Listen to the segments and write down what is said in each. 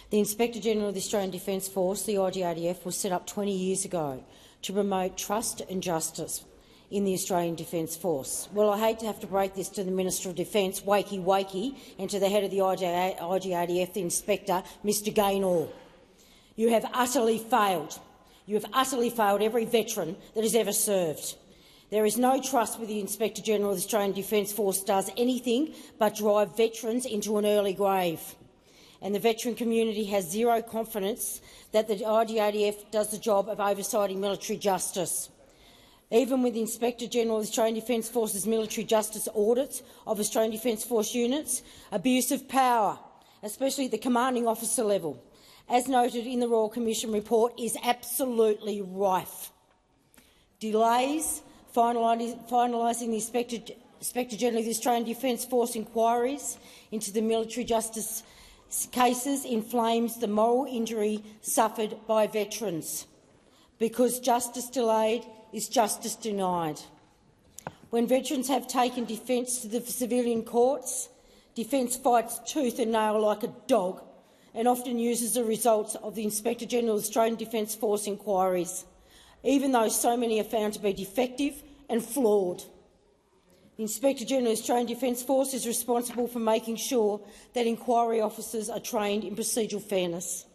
The Inspector-General of the Australian Defence Force, the IGADF, was set up 20 years ago to promote trust and justice in the Australian Defence Force. Well, I hate to have to break this to the Minister of Defence, wakey wakey, and to the head of the IGADF, the Inspector, Mr Gaynor. You have utterly failed. You have utterly failed every veteran that has ever served. There is no trust with the Inspector-General of the Australian Defence Force does anything but drive veterans into an early grave. And the veteran community has zero confidence that the IGADF does the job of oversighting military justice. Even with the Inspector-General of the Australian Defence Force's military justice audits of Australian Defence Force units, abuse of power, especially at the commanding officer level, as noted in the Royal Commission report, is absolutely rife. Delays finalising the Inspector-General of the Australian Defence Force inquiries into the military justice cases inflames the moral injury suffered by veterans, because justice delayed is justice denied. When veterans have taken defence to the civilian courts, defence fights tooth and nail like a dog and often uses the results of the Inspector-General of the Australian Defence Force inquiries, even though so many are found to be defective and flawed. The Inspector-General of the Australian Defence Force is responsible for making sure that inquiry officers are trained in procedural fairness.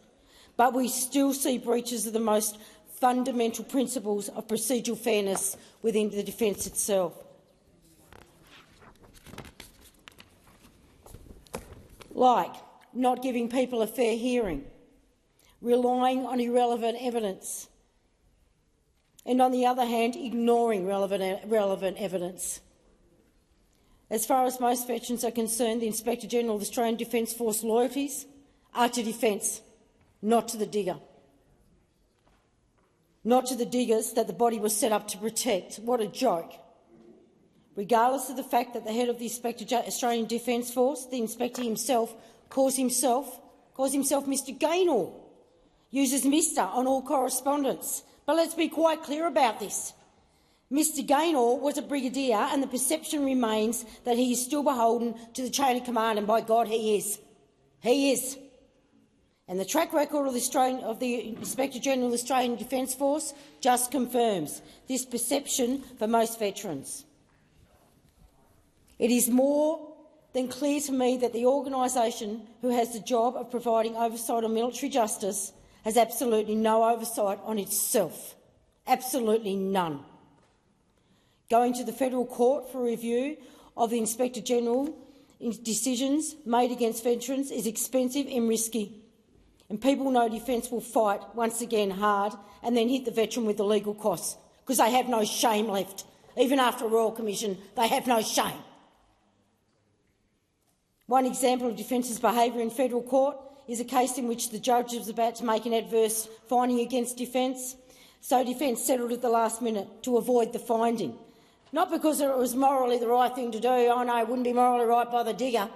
But we still see breaches of the most fundamental principles of procedural fairness within the defence itself. Like not giving people a fair hearing, relying on irrelevant evidence, and on the other hand, ignoring relevant evidence. As far as most veterans are concerned, the Inspector-General of the Australian Defence Force loyalties are to defence, not to the digger. Not to the diggers that the body was set up to protect. What a joke. Regardless of the fact that the head of the Australian Defence Force, the inspector himself, calls himself Mr Gaynor, uses Mr on all correspondence. But let's be quite clear about this. Mr Gaynor was a brigadier, and the perception remains that he is still beholden to the chain of command, and by God he is. He is. And the track record of the Inspector-General of the Australian Defence Force just confirms this perception for most veterans. It is more than clear to me that the organisation who has the job of providing oversight on military justice has absolutely no oversight on itself. Absolutely none. Going to the federal court for review of the Inspector-General decisions made against veterans is expensive and risky. And people know Defence will fight once again hard and then hit the veteran with the legal costs, because they have no shame left. Even after a Royal Commission, they have no shame. One example of Defence's behaviour in federal court is a case in which the judge was about to make an adverse finding against Defence, so Defence settled at the last minute to avoid the finding. Not because it was morally the right thing to do. Oh no, it wouldn't be morally right by the digger.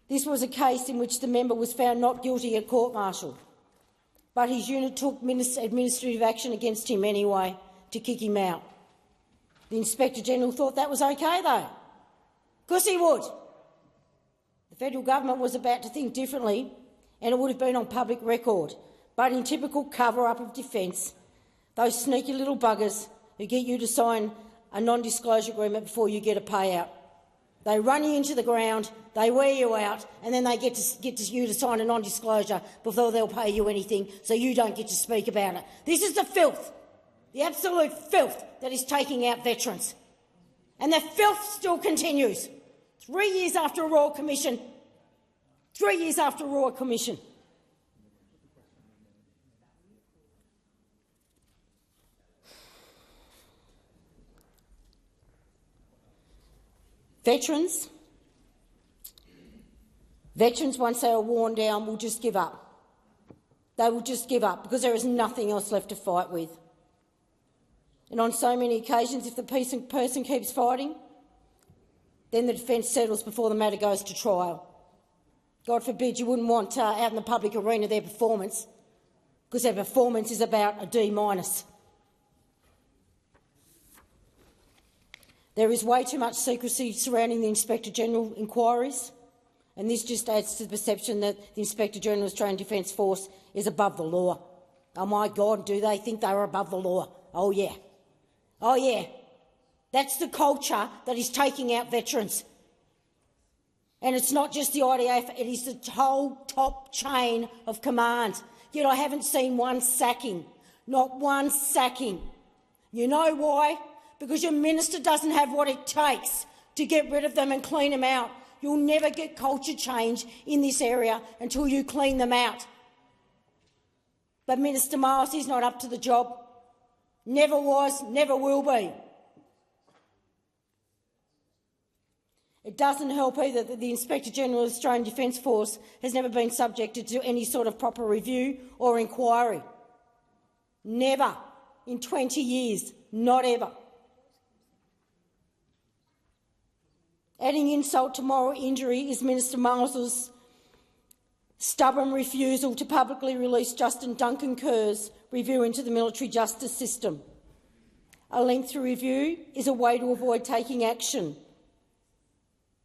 This was a case in which the member was found not guilty at court-martial, but his unit took administrative action against him anyway to kick him out. The Inspector-General thought that was okay, though. Of course he would. The federal government was about to think differently, and it would have been on public record. But in typical cover-up of Defence, those sneaky little buggers who get you to sign a non-disclosure agreement before you get a payout. They run you into the ground, they wear you out, and then they get you to sign a non-disclosure before they'll pay you anything, so you don't get to speak about it. This is the filth, the absolute filth that is taking out veterans. And the filth still continues. 3 years after a Royal Commission. 3 years after a Royal Commission. Veterans, once they are worn down, will just give up. They will just give up because there is nothing else left to fight with. And on so many occasions, if the person keeps fighting, then the defence settles before the matter goes to trial. God forbid you wouldn't want out in the public arena their performance, because their performance is about a D-. There is way too much secrecy surrounding the Inspector-General inquiries. And this just adds to the perception that the Inspector-General of the Australian Defence Force is above the law. Oh, my God, do they think they are above the law? Oh, yeah. Oh, yeah. That's the culture that is taking out veterans. And it's not just the IGADF, it is the whole top chain of command. Yet I haven't seen one sacking. Not one sacking. You know why? Because your minister doesn't have what it takes to get rid of them and clean them out. You'll never get culture change in this area until you clean them out. But Minister Miles is not up to the job. Never was, never will be. It doesn't help either that the Inspector-General of the Australian Defence Force has never been subjected to any sort of proper review or inquiry. Never. In 20 years. Not ever. Adding insult to moral injury is Minister Miles's stubborn refusal to publicly release Justice Duncan Kerr's review into the military justice system. A lengthy review is a way to avoid taking action.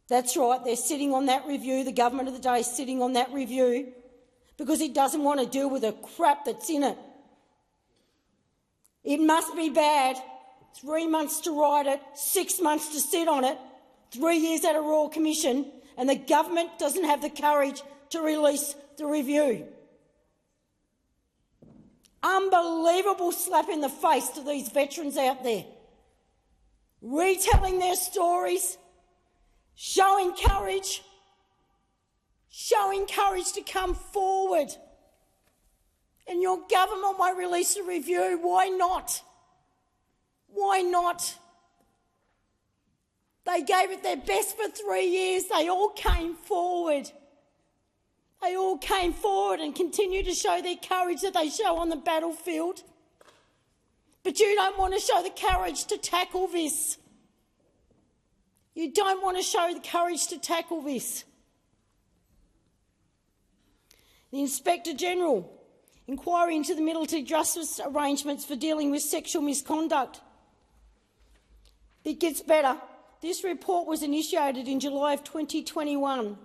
That's right, they're sitting on that review, the government of the day is sitting on that review because it doesn't want to deal with the crap that's in it. It must be bad. 3 months to write it, 6 months to sit on it, 3 years at a Royal Commission, and the government doesn't have the courage to release the review. Unbelievable slap in the face to these veterans out there. Retelling their stories, showing courage to come forward. And your government won't release a review. Why not? Why not? They gave it their best for 3 years. They all came forward. They all came forward and continue to show their courage that they show on the battlefield. But you don't want to show the courage to tackle this. You don't want to show the courage to tackle this. The Inspector-General, inquiry into the military justice arrangements for dealing with sexual misconduct. It gets better. This report was initiated in July of 2021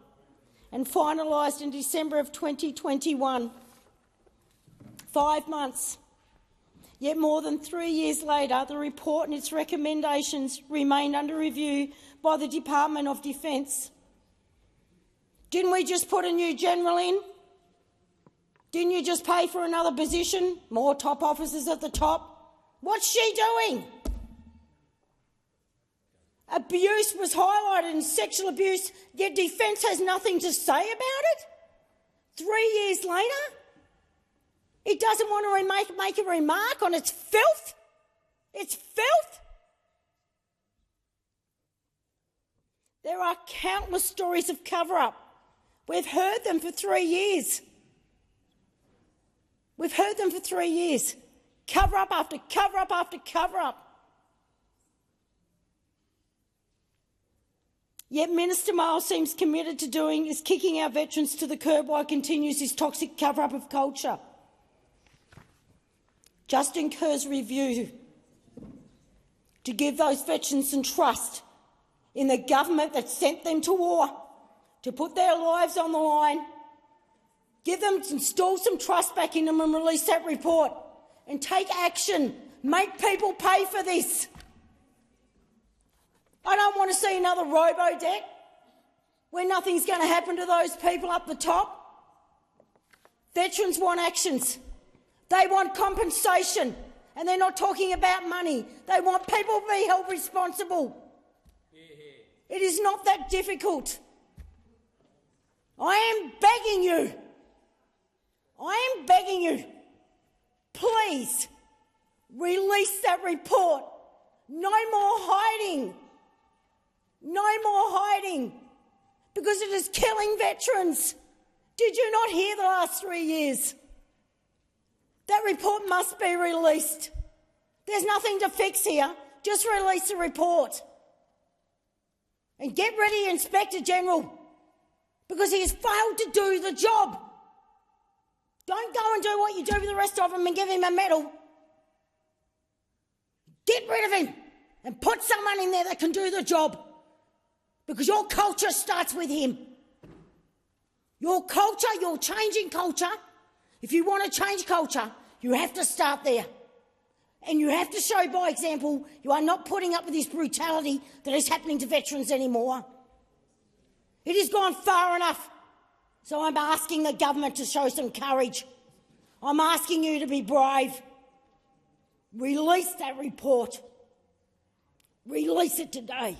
and finalised in December of 2021. 5 months. Yet more than 3 years later, the report and its recommendations remain under review by the Department of Defence. Didn't we just put a new general in? Didn't you just pay for another position? More top officers at the top? What's she doing? Abuse was highlighted in sexual abuse, yet Defence has nothing to say about it? 3 years later? It doesn't want to make a remark on its filth? It's filth? There are countless stories of cover-up. We've heard them for 3 years. We've heard them for 3 years. Cover-up after cover-up after cover-up. Yet Minister Miles seems committed to doing is kicking our veterans to the curb while he continues his toxic cover-up of culture. Justice Kerr's review to give those veterans some trust in the government that sent them to war, to put their lives on the line, give them, install some trust back in them and release that report and take action. Make people pay for this. I don't want to see another robo-debt where nothing's going to happen to those people up the top. Veterans want actions. They want compensation, and they're not talking about money. They want people to be held responsible. It is not that difficult. I am begging you, please release that report. No more hiding. No more hiding, because it is killing veterans. Did you not hear the last 3 years? That report must be released. There's nothing to fix here. Just release the report. And get ready, Inspector-General, because he has failed to do the job. Don't go and do what you do with the rest of them and give him a medal. Get rid of him and put someone in there that can do the job, because your culture starts with him. Your culture, you're changing culture. If you want to change culture, you have to start there. And you have to show by example you are not putting up with this brutality that is happening to veterans anymore. It has gone far enough. So I'm asking the government to show some courage. I'm asking you to be brave. Release that report. Release it today.